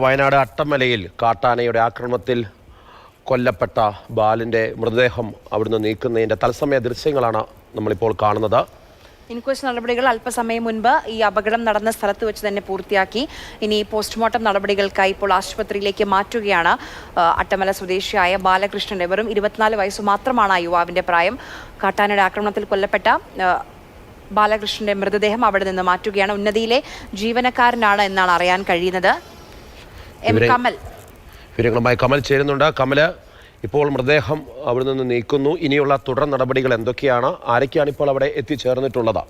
വയനാട് അട്ടമലയിൽ കാട്ടാനയുടെ ആക്രമണത്തിൽ കൊല്ലപ്പെട്ട ബാലിൻ്റെ മൃതദേഹം അവിടുന്ന് നീക്കുന്നതിൻ്റെ തത്സമയ ദൃശ്യങ്ങളാണ് നമ്മളിപ്പോൾ കാണുന്നത്. ഇൻക്വസ്റ്റ് നടപടികൾ അല്പസമയം മുൻപ് ഈ അപകടം നടന്ന സ്ഥലത്ത് വെച്ച് തന്നെ പൂർത്തിയാക്കി. ഇനി പോസ്റ്റ്മോർട്ടം നടപടികൾക്കായി ഇപ്പോൾ ആശുപത്രിയിലേക്ക് മാറ്റുകയാണ്. അട്ടമല സ്വദേശിയായ ബാലകൃഷ്ണന്റെ വെറും 24 വയസ്സ് മാത്രമാണ് ആ യുവാവിന്റെ പ്രായം. കാട്ടാനയുടെ ആക്രമണത്തിൽ കൊല്ലപ്പെട്ട ബാലകൃഷ്ണന്റെ മൃതദേഹം അവിടെ നിന്ന് മാറ്റുകയാണ്. ഉന്നതിയിലെ ജീവനക്കാരനാണ് എന്നാണ് അറിയാൻ കഴിയുന്നത്. വിവരങ്ങളുമായി കമൽ ചേരുന്നുണ്ട്. കമല്, ഇപ്പോൾ മൃതദേഹം അവിടെ നിന്ന് നീക്കുന്നു. ഇനിയുള്ള തുടർ നടപടികൾ എന്തൊക്കെയാണ്? ആരൊക്കെയാണ് ഇപ്പോൾ അവിടെ എത്തിച്ചേർന്നിട്ടുള്ളത്?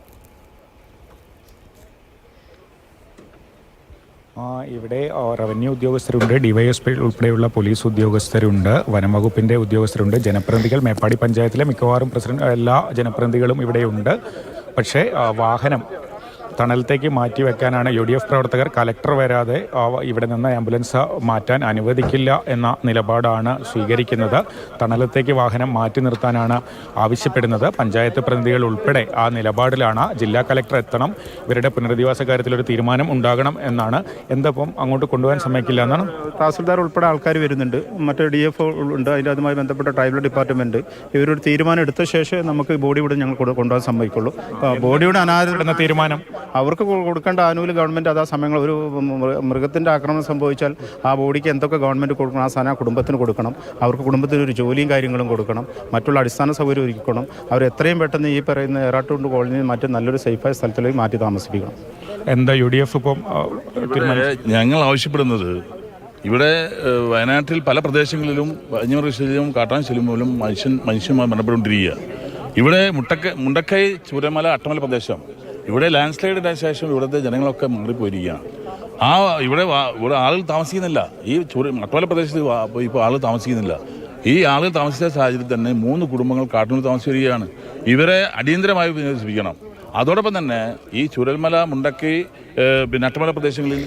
ഇവിടെ റവന്യൂ ഉദ്യോഗസ്ഥരുണ്ട്, ഡിവൈഎസ്പി ഉൾപ്പെടെയുള്ള പോലീസ് ഉദ്യോഗസ്ഥരുണ്ട്, വനംവകുപ്പിൻ്റെ ഉദ്യോഗസ്ഥരുണ്ട്, ജനപ്രതിനിധികൾ, മേപ്പാടി പഞ്ചായത്തിലെ മിക്കവാറും എല്ലാ ജനപ്രതിനിധികളും ഇവിടെയുണ്ട്. പക്ഷേ വാഹനം തണലത്തേക്ക് മാറ്റിവെക്കാനാണ് UDF പ്രവർത്തകർ. കലക്ടർ വരാതെ ഇവിടെ നിന്ന് ആംബുലൻസ് മാറ്റാൻ അനുവദിക്കില്ല എന്ന നിലപാടാണ് സ്വീകരിക്കുന്നത്. തണലത്തേക്ക് വാഹനം മാറ്റി നിർത്താനാണ് ആവശ്യപ്പെടുന്നത്. പഞ്ചായത്ത് പ്രതിനിധികൾ ഉൾപ്പെടെ ആ നിലപാടിലാണ്. ജില്ലാ കലക്ടർ എത്തണം, ഇവരുടെ പുനരധിവാസ കാര്യത്തിലൊരു തീരുമാനം ഉണ്ടാകണം എന്നാണ്. എന്തപ്പം അങ്ങോട്ട് കൊണ്ടുപോകാൻ സമ്മതിക്കില്ല എന്നാണ്. തഹസിൽദാർ ഉൾപ്പെടെ ആൾക്കാർ വരുന്നുണ്ട്, മറ്റേ DF ഉണ്ട്, അതിൻ്റെ അതുമായി ബന്ധപ്പെട്ട ട്രൈബൽ ഡിപ്പാർട്ട്മെൻറ്റ്. ഇവരൊരു തീരുമാനം എടുത്ത ശേഷം നമുക്ക് ബോഡി ഇവിടെ ഞങ്ങൾ കൊണ്ടുപോകാൻ സമ്മതിക്കുള്ളൂ. ബോഡിയുടെ അനാദരപ്പെടുന്ന തീരുമാനം അവർക്ക് കൊടുക്കേണ്ട ആനുകൂല്യം ഗവൺമെൻറ് അതാ സമയങ്ങൾ ഒരു മൃഗത്തിൻ്റെ ആക്രമണം സംഭവിച്ചാൽ ആ ബോഡിക്ക് എന്തൊക്കെ ഗവൺമെൻറ് കൊടുക്കണം, ആ സാധനം കുടുംബത്തിന് കൊടുക്കണം. അവർക്ക് കുടുംബത്തിന് ഒരു ജോലിയും കാര്യങ്ങളും കൊടുക്കണം, മറ്റുള്ള അടിസ്ഥാന സൗകര്യം ഒരുക്കണം. അവർ എത്രയും പെട്ടെന്ന് ഈ പറയുന്ന ഏറാട്ടുകുണ്ട് കോളനിയിൽ മറ്റ് നല്ലൊരു സേഫായ സ്ഥലത്തിലേക്ക് മാറ്റി താമസിപ്പിക്കണം. എന്താ UDF ഇപ്പം ഞങ്ങൾ ആവശ്യപ്പെടുന്നത്? ഇവിടെ വയനാട്ടിൽ പല പ്രദേശങ്ങളിലും വന്യമൃഗശല്യവും കാട്ടാനശല്യം മൂലം മനുഷ്യന്മാർ മരണപ്പെട്ടുകൊണ്ടിരിക്കുക. ഇവിടെ മുണ്ടക്കൈ ചൂരമല അട്ടമല പ്രദേശം, ഇവിടെ ലാൻഡ് സ്ലൈഡിന് ശേഷം ഇവിടുത്തെ ജനങ്ങളൊക്കെ മാറിപ്പോയിരിക്കുകയാണ്. ഇവിടെ ആളുകൾ താമസിക്കുന്നില്ല. ഈ അട്ടമല പ്രദേശത്ത് ഇപ്പോൾ ആളുകൾ താമസിക്കുന്നില്ല. ഈ ആളുകൾ താമസിച്ച സാഹചര്യത്തിൽ തന്നെ 3 കുടുംബങ്ങൾ കാട്ടിനുള്ളിൽ താമസിച്ച് വരികയാണ്. ഇവരെ അടിയന്തരമായി വിന്യസിപ്പിക്കണം. അതോടൊപ്പം തന്നെ ഈ ചുരൽമല, മുണ്ടക്കൈ, പിന്നെ അട്ടമല പ്രദേശങ്ങളിൽ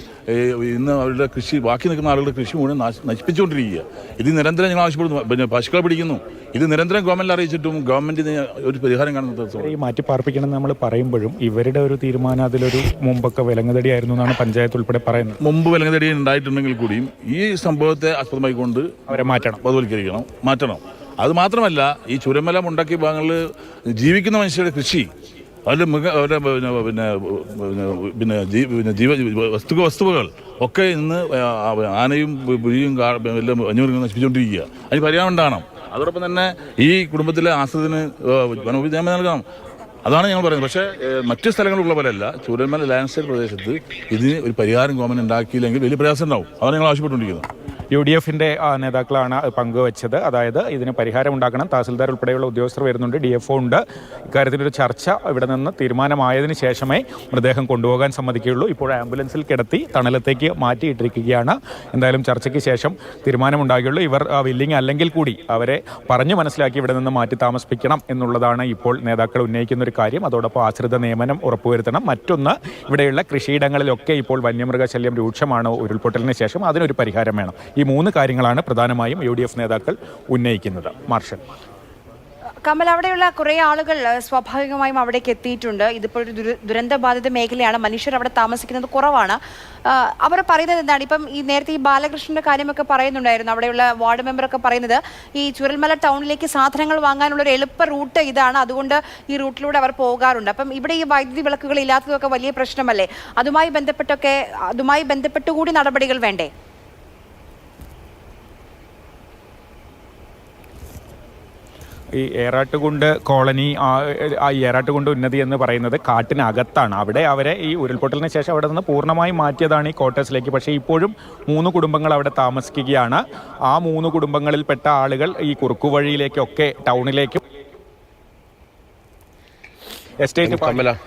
ഇന്ന് അവരുടെ കൃഷി, ബാക്കി നിൽക്കുന്ന ആളുകളുടെ കൃഷി മുഴുവൻ നശിപ്പിച്ചുകൊണ്ടിരിക്കുക. ഇത് നിരന്തരം ഞങ്ങൾ ആവശ്യപ്പെടുന്നു. പിന്നെ പശുക്കളെ പിടിക്കുന്നു. ഇത് നിരന്തരം ഗവൺമെൻറ് അറിയിച്ചിട്ടും ഗവൺമെൻറ് ഒരു പരിഹാരം കാണുന്നത്. ഈ മാറ്റി പാർപ്പിക്കണം നമ്മൾ പറയുമ്പോഴും ഇവരുടെ ഒരു തീരുമാനം അതിലൊരു മുമ്പൊക്കെ വിലങ്ങുതടിയായിരുന്നു എന്നാണ് പഞ്ചായത്ത് ഉൾപ്പെടെ പറയുന്നത്. മുമ്പ് വിലങ്ങുതടി ഉണ്ടായിട്ടുണ്ടെങ്കിൽ കൂടിയും ഈ സംഭവത്തെ ആസ്പദമായിക്കൊണ്ട് അവരെ മാറ്റണം. അത് മാത്രമല്ല, ഈ ചുരമല, മുണ്ടക്കൈ ഭാഗങ്ങളിൽ ജീവിക്കുന്ന മനുഷ്യരുടെ കൃഷി, അതിൽ വസ്തുക്കൾ ഒക്കെ ഇന്ന് ആനയും പുലിയും എല്ലാം വന്യമൃഗങ്ങൾ നശിപ്പിച്ചുകൊണ്ടിരിക്കുക. അതിന് പരിഹാരം ഉണ്ടാകണം. അതോടൊപ്പം തന്നെ ഈ കുടുംബത്തിലെ ആശ്രിതത്തിന് വനോപജാമ്യം നൽകണം. അതാണ് ഞങ്ങൾ പറയുന്നത്. പക്ഷേ മറ്റു സ്ഥലങ്ങളുള്ള പോലെയല്ല, ചൂരൽമല ലാൻഡ് സ്ലൈഡ് പ്രദേശത്ത് ഇതിന് ഒരു പരിഹാരം ഗവൺമെൻറ് ഉണ്ടാക്കിയില്ലെങ്കിൽ വലിയ പ്രയാസം ഉണ്ടാവും. അതാണ് ഞങ്ങൾ ആവശ്യപ്പെട്ടുകൊണ്ടിരിക്കുന്നത്. UDFൻ്റെ നേതാക്കളാണ് പങ്കുവച്ചത്. അതായത് ഇതിന് പരിഹാരം ഉണ്ടാക്കണം. തഹസിൽദാർ ഉൾപ്പെടെയുള്ള ഉദ്യോഗസ്ഥർ വരുന്നുണ്ട്, DFO ഉണ്ട്. ഇക്കാര്യത്തിലൊരു ചർച്ച ഇവിടെ നിന്ന് തീരുമാനമായതിനു ശേഷമേ മൃതദേഹം കൊണ്ടുപോകാൻ സമ്മതിക്കുകയുള്ളൂ. ഇപ്പോൾ ആംബുലൻസിൽ കിടത്തി തണലത്തേക്ക് മാറ്റിയിട്ടിരിക്കുകയാണ്. എന്തായാലും ചർച്ചയ്ക്ക് ശേഷം തീരുമാനമുണ്ടാകുകയുള്ളൂ. ഇവർ വില്ലിങ് അല്ലെങ്കിൽ കൂടി അവരെ പറഞ്ഞു മനസ്സിലാക്കി ഇവിടെ നിന്ന് മാറ്റി താമസിപ്പിക്കണം എന്നുള്ളതാണ് ഇപ്പോൾ നേതാക്കൾ ഉന്നയിക്കുന്ന ഒരു കാര്യം. അതോടൊപ്പം ആശ്രിത നിയമനം ഉറപ്പുവരുത്തണം. മറ്റൊന്ന്, ഇവിടെയുള്ള കൃഷിയിടങ്ങളിലൊക്കെ ഇപ്പോൾ വന്യമൃഗശല്യം രൂക്ഷമാണ് ഉരുൾപൊട്ടലിന് ശേഷം. അതിനൊരു പരിഹാരം വേണം. ഈ 3 കാര്യങ്ങളാണ് പ്രധാനമായും UDF നേതാക്കൾ ഉന്നയിക്കുന്നത്. മാർഷൽ കമൽ, അവിടെയുള്ള കുറേ ആളുകൾ സ്വാഭാവികമായും അവിടേക്ക് എത്തിയിട്ടുണ്ട്. ഇതിപ്പോൾ ഒരു ദുരന്തബാധിത മേഖലയാണ്, മനുഷ്യർ അവിടെ താമസിക്കുന്നത് കുറവാണ്. അവർ പറയുന്നത് എന്താണ്? ഇപ്പം ഈ നേരത്തെ ഈ ബാലകൃഷ്ണന്റെ കാര്യമൊക്കെ പറയുന്നുണ്ടായിരുന്നു. അവിടെയുള്ള വാർഡ് മെമ്പറൊക്കെ പറയുന്നത് ഈ ചുരൽമല ടൗണിലേക്ക് സാധനങ്ങൾ വാങ്ങാനുള്ള ഒരു എളുപ്പ റൂട്ട് ഇതാണ്, അതുകൊണ്ട് ഈ റൂട്ടിലൂടെ അവർ പോകാറുണ്ട്. അപ്പം ഇവിടെ ഈ വൈദ്യുതി വിളക്കുകൾ ഇല്ലാത്തതൊക്കെ വലിയ പ്രശ്നമല്ലേ? അതുമായി ബന്ധപ്പെട്ടുകൂടി നടപടികൾ വേണ്ടേ? ഈ ഏറാട്ടുകുണ്ട് കോളനി, ഈ ഏറാട്ടുകുണ്ട് ഉന്നതി എന്ന് പറയുന്നത് കാട്ടിനകത്താണ്. അവിടെ അവരെ ഈ ഉരുൾപൊട്ടലിന് ശേഷം അവിടെ നിന്ന് പൂർണ്ണമായും മാറ്റിയതാണ് ഈ ക്വാർട്ടേഴ്സിലേക്ക്. പക്ഷേ ഇപ്പോഴും 3 കുടുംബങ്ങൾ അവിടെ താമസിക്കുകയാണ്. ആ 3 കുടുംബങ്ങളിൽപ്പെട്ട ആളുകൾ ഈ കുറുക്കുവഴിയിലേക്കൊക്കെ ടൗണിലേക്കും എസ്റ്റേറ്റ്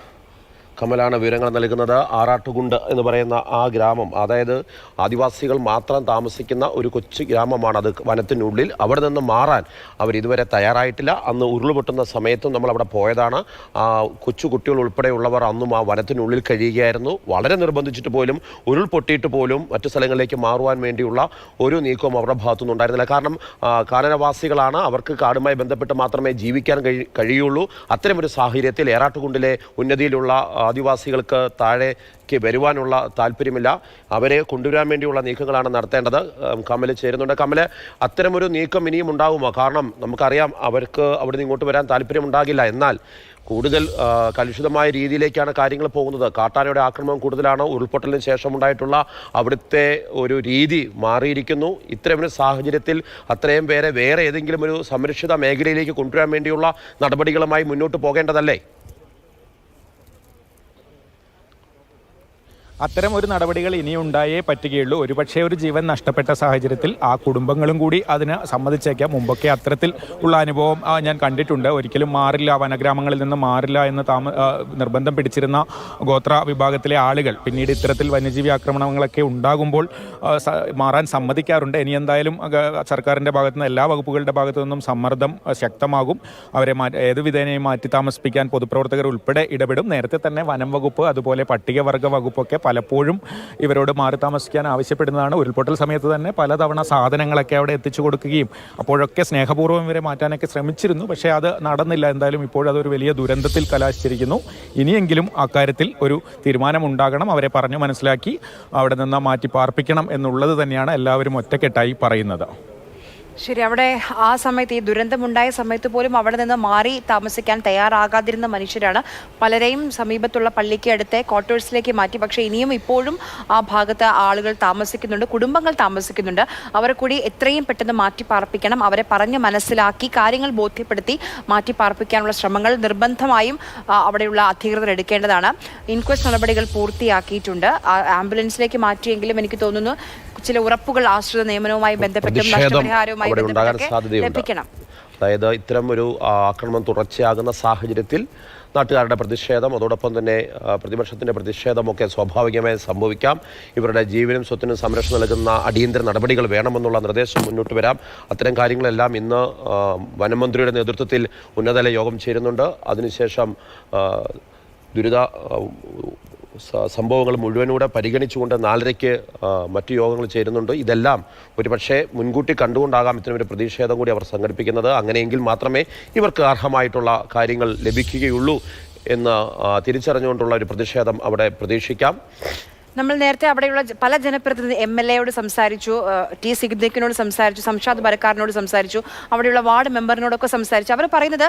കമലാണ് വിവരങ്ങൾ നൽകുന്നത്. ആറാട്ടുകുണ്ട് എന്ന് പറയുന്ന ആ ഗ്രാമം, അതായത് ആദിവാസികൾ മാത്രം താമസിക്കുന്ന ഒരു കൊച്ചു ഗ്രാമമാണ്. അത് വനത്തിനുള്ളിൽ. അവിടെ നിന്ന് മാറാൻ അവരിതുവരെ തയ്യാറായിട്ടില്ല. അന്ന് ഉരുൾപൊട്ടുന്ന സമയത്തും നമ്മൾ അവിടെ പോയതാണ്. കൊച്ചു കുട്ടികൾ ഉൾപ്പെടെയുള്ളവർ അന്നും ആ വനത്തിനുള്ളിൽ കഴിയുകയായിരുന്നു. വളരെ നിർബന്ധിച്ചിട്ട് പോലും, ഉരുൾപൊട്ടിയിട്ട് പോലും മറ്റു സ്ഥലങ്ങളിലേക്ക് മാറുവാൻ വേണ്ടിയുള്ള ഒരു നീക്കവും അവരുടെ ഭാഗത്തുനിന്നുണ്ടായിരുന്നില്ല. കാരണം കാനനവാസികളാണ്, അവർക്ക് കാടുമായി ബന്ധപ്പെട്ട് മാത്രമേ ജീവിക്കാൻ കഴിയുള്ളൂ. അത്തരമൊരു സാഹചര്യത്തിൽ ഏറാട്ടുകുണ്ടിലെ ഉന്നതിയിലുള്ള ആദിവാസികൾക്ക് താഴേക്ക് വരുവാനുള്ള താല്പര്യമില്ല. അവരെ കൊണ്ടുവരാൻ വേണ്ടിയുള്ള നീക്കങ്ങളാണ് നടത്തേണ്ടത്. കമൽ ചേരുന്നുണ്ട്. കമൽ, അത്തരമൊരു നീക്കം ഇനിയും ഉണ്ടാകുമോ? കാരണം നമുക്കറിയാം അവർക്ക് അവിടുന്ന് ഇങ്ങോട്ട് വരാൻ താല്പര്യമുണ്ടാകില്ല. എന്നാൽ കൂടുതൽ കലുഷിതമായ രീതിയിലേക്കാണ് കാര്യങ്ങൾ പോകുന്നത്. കാട്ടാനയുടെ ആക്രമണം കൂടുതലാണ്. ഉരുൾപൊട്ടലിന് ശേഷമുണ്ടായിട്ടുള്ള അവിടുത്തെ ഒരു രീതി മാറിയിരിക്കുന്നു. ഇത്തരമൊരു സാഹചര്യത്തിൽ അത്രയും പേരെ വേറെ ഏതെങ്കിലും ഒരു സംരക്ഷിത മേഖലയിലേക്ക് കൊണ്ടുവരാൻ വേണ്ടിയുള്ള നടപടികളുമായി മുന്നോട്ട് പോകേണ്ടതല്ലേ? അത്തരം ഒരു നടപടികൾ ഇനിയും ഉണ്ടായേ പറ്റുകയുള്ളൂ. ഒരുപക്ഷെ ഒരു ജീവൻ നഷ്ടപ്പെട്ട സാഹചര്യത്തിൽ ആ കുടുംബങ്ങളും കൂടി അതിന് സമ്മതിച്ചേക്കാം. മുമ്പൊക്കെ അത്തരത്തിൽ ഉള്ള അനുഭവം ഞാൻ കണ്ടിട്ടുണ്ട്. ഒരിക്കലും മാറില്ല, വനഗ്രാമങ്ങളിൽ നിന്ന് മാറില്ല എന്ന് നിർബന്ധം പിടിച്ചിരുന്ന ഗോത്ര വിഭാഗത്തിലെ ആളുകൾ പിന്നീട് ഇത്തരത്തിൽ വന്യജീവി ആക്രമണങ്ങളൊക്കെ ഉണ്ടാകുമ്പോൾ മാറാൻ സമ്മതിക്കാറുണ്ട്. ഇനി എന്തായാലും സർക്കാരിൻ്റെ ഭാഗത്തു നിന്ന്, എല്ലാ വകുപ്പുകളുടെ ഭാഗത്തു നിന്നും സമ്മർദ്ദം ശക്തമാകും. അവരെ ഏത് വിധേനയും മാറ്റി താമസിപ്പിക്കാൻ പൊതുപ്രവർത്തകർ ഉൾപ്പെടെ ഇടപെടും. നേരത്തെ തന്നെ വനം വകുപ്പ്, അതുപോലെ പട്ടികവർഗ വകുപ്പൊക്കെ പലപ്പോഴും ഇവരോട് മാറി താമസിക്കാൻ ആവശ്യപ്പെടുന്നതാണ്. ഉരുൾപൊട്ടൽ സമയത്ത് തന്നെ പലതവണ സാധനങ്ങളൊക്കെ അവിടെ എത്തിച്ചു കൊടുക്കുകയും അപ്പോഴൊക്കെ സ്നേഹപൂർവ്വം ഇവരെ മാറ്റാനൊക്കെ ശ്രമിച്ചിരുന്നു. പക്ഷേ അത് നടന്നില്ല. എന്തായാലും ഇപ്പോഴതൊരു വലിയ ദുരന്തത്തിൽ കലാശിച്ചിരിക്കുന്നു. ഇനിയെങ്കിലും അക്കാര്യത്തിൽ ഒരു തീരുമാനമുണ്ടാകണം. അവരെ പറഞ്ഞു മനസ്സിലാക്കി അവിടെ നിന്ന് മാറ്റി പാർപ്പിക്കണം എന്നുള്ളത് തന്നെയാണ് എല്ലാവരും ഒറ്റക്കെട്ടായി പറയുന്നത്. ശരി, അവിടെ ആ സമയത്ത് ഈ ദുരന്തമുണ്ടായ സമയത്ത് പോലും അവിടെ നിന്ന് മാറി താമസിക്കാൻ തയ്യാറാകാതിരുന്ന മനുഷ്യരാണ്. പലരെയും സമീപത്തുള്ള പള്ളിക്ക് അടുത്തെ ക്വാർട്ടേഴ്സിലേക്ക് മാറ്റി. പക്ഷേ ഇനിയും ഇപ്പോഴും ആ ഭാഗത്ത് ആളുകൾ താമസിക്കുന്നുണ്ട്, കുടുംബങ്ങൾ താമസിക്കുന്നുണ്ട്. അവരെ കൂടി എത്രയും പെട്ടെന്ന് മാറ്റി പാർപ്പിക്കണം. അവരെ പറഞ്ഞ് മനസ്സിലാക്കി കാര്യങ്ങൾ ബോധ്യപ്പെടുത്തി മാറ്റി പാർപ്പിക്കാനുള്ള ശ്രമങ്ങൾ നിർബന്ധമായും അവിടെയുള്ള അധികൃതർ എടുക്കേണ്ടതാണ്. ഇൻക്വസ്റ്റ് നടപടികൾ പൂർത്തിയാക്കിയിട്ടുണ്ട്. ആംബുലൻസിലേക്ക് മാറ്റിയെങ്കിലും എനിക്ക് തോന്നുന്നു ചില ഉറപ്പുകൾ ആശ്രിത നിയമനവുമായി ബന്ധപ്പെട്ടും നഷ്ടപരിഹാരവുമായി ലഭിക്കണം. അതായത് ഇത്തരം ഒരു ആക്രമണം തുടർച്ചയാകുന്ന സാഹചര്യത്തിൽ നാട്ടുകാരുടെ പ്രതിഷേധം, അതോടൊപ്പം തന്നെ പ്രതിപക്ഷത്തിൻ്റെ പ്രതിഷേധമൊക്കെ സ്വാഭാവികമായി സംഭവിക്കാം. ഇവരുടെ ജീവനും സ്വത്തിനും സംരക്ഷണം നൽകുന്ന അടിയന്തര നടപടികൾ വേണമെന്നുള്ള നിർദ്ദേശം മുന്നോട്ട് വരാം. അത്തരം കാര്യങ്ങളെല്ലാം ഇന്ന് വനമന്ത്രിയുടെ നേതൃത്വത്തിൽ ഉന്നതതല യോഗം ചേരുന്നുണ്ട്. അതിനുശേഷം ദുരിത സംഭവങ്ങൾ മുഴുവനൂടെ പരിഗണിച്ചുകൊണ്ട് 4:30 മറ്റു യോഗങ്ങൾ ചേരുന്നുണ്ട്. ഇതെല്ലാം ഒരുപക്ഷെ മുൻകൂട്ടി കണ്ടുകൊണ്ടാകാം ഇത്തരമൊരു പ്രതിഷേധം കൂടി അവർ സംഘടിപ്പിക്കുന്നത്. അങ്ങനെയെങ്കിൽ മാത്രമേ ഇവർക്ക് അർഹമായിട്ടുള്ള കാര്യങ്ങൾ ലഭിക്കുകയുള്ളൂ എന്ന് തിരിച്ചറിഞ്ഞുകൊണ്ടുള്ള ഒരു പ്രതിഷേധം അവിടെ പ്രതീക്ഷിക്കാം. നമ്മൾ നേരത്തെ അവിടെയുള്ള പല ജനപ്രതിനിധി MLA സംസാരിച്ചു, ടി സിദ്ദീഖിനോട് സംസാരിച്ചു, സംഷാദ് ബരക്കാറിനോട് സംസാരിച്ചു, അവിടെയുള്ള വാർഡ് മെമ്പറിനോടൊക്കെ സംസാരിച്ചു. അവർ പറയുന്നത്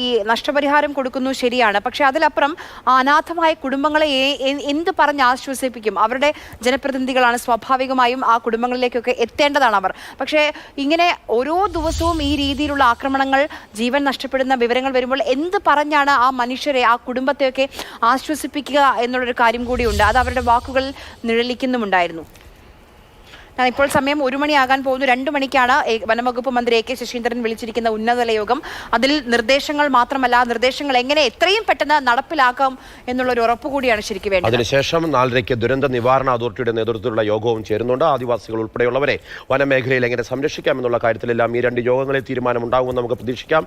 ഈ നഷ്ടപരിഹാരം കൊടുക്കുന്നു ശരിയാണ്, പക്ഷേ അതിലപ്പുറം അനാഥമായ കുടുംബങ്ങളെ എന്ത് പറഞ്ഞ് ആശ്വസിപ്പിക്കും? അവരുടെ ജനപ്രതിനിധികളാണ്, സ്വാഭാവികമായും ആ കുടുംബങ്ങളിലേക്കൊക്കെ എത്തേണ്ടതാണ് അവർ. പക്ഷേ ഇങ്ങനെ ഓരോ ദിവസവും ഈ രീതിയിലുള്ള ആക്രമണങ്ങൾ, ജീവൻ നഷ്ടപ്പെടുന്ന വിവരങ്ങൾ വരുമ്പോൾ എന്ത് പറഞ്ഞാണ് ആ മനുഷ്യരെ, ആ കുടുംബത്തെയൊക്കെ ആശ്വസിപ്പിക്കുക എന്നുള്ളൊരു കാര്യം കൂടിയുണ്ട്. അത് അവരുടെ വാക്കുകൾ നിഴലിക്കുന്നുമുണ്ടായിരുന്നു. ഇപ്പോൾ സമയം 1 മണിയാകാൻ പോകുന്നു. 2 മണിക്കാണ് വനംവകുപ്പ് മന്ത്രി AK ശശീന്ദ്രൻ വിളിച്ചിരിക്കുന്ന ഉന്നതതല യോഗം. അതിൽ നിർദ്ദേശങ്ങൾ മാത്രമല്ല, നിർദ്ദേശങ്ങൾ എങ്ങനെ എത്രയും പെട്ടെന്ന് നടപ്പിലാക്കാം എന്നുള്ളൊരു ഉറപ്പ് കൂടിയാണ് ശരിക്കും വേണ്ടത്. അതിനുശേഷം 4:30 ദുരന്ത നിവാരണ അതോറിറ്റിയുടെ നേതൃത്വത്തിലുള്ള യോഗവും ചേരുന്നുണ്ട്. ആദിവാസികൾ ഉൾപ്പെടെയുള്ളവരെ വനമേഖലയിൽ എങ്ങനെ സംരക്ഷിക്കാം എന്നുള്ള കാര്യത്തിലെല്ലാം ഈ 2 യോഗങ്ങളിൽ തീരുമാനമുണ്ടാകുമെന്ന് നമുക്ക് പ്രതീക്ഷിക്കാം.